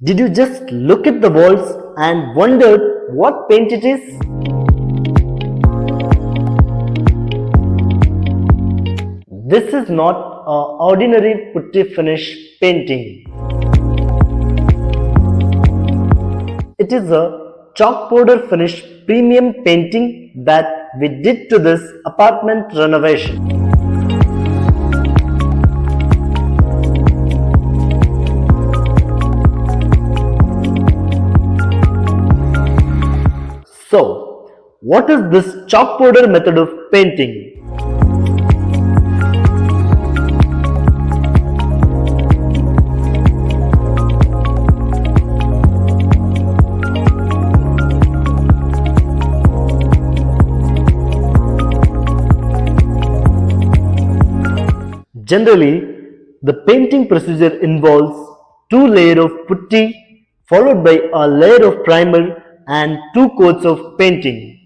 Did you just look at the walls and wondered what paint it is? This is not an ordinary putty finish painting. It is a chalk powder finish premium painting that we did to this apartment renovation. So, what is this chalk powder method of painting? Generally, the painting procedure involves two layers of putty followed by a layer of primer and two coats of painting.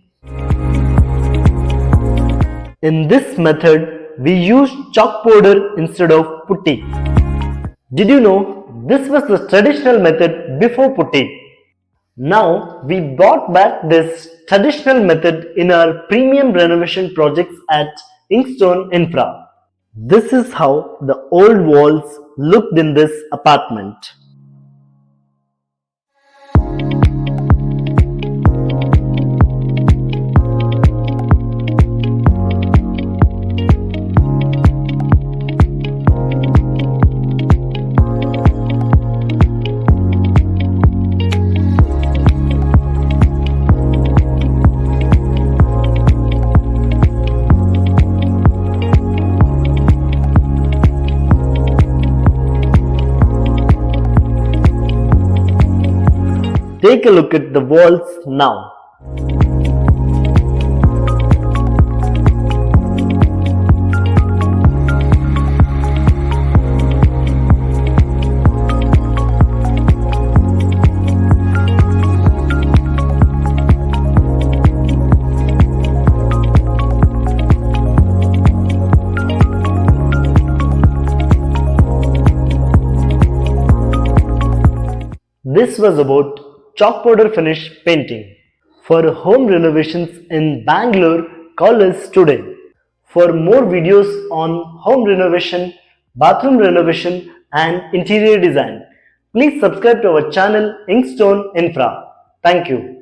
In this method, we use chalk powder instead of putty. Did you know this was the traditional method before putty? Now we brought back this traditional method in our premium renovation projects at Inkstone Infra. This is how the old walls looked in this apartment. Take a look at the walls now. This was about chalk powder finish painting. For home renovations in Bangalore, call us today. For more videos on home renovation, bathroom renovation and interior design, please subscribe to our channel Inkstone Infra. Thank you.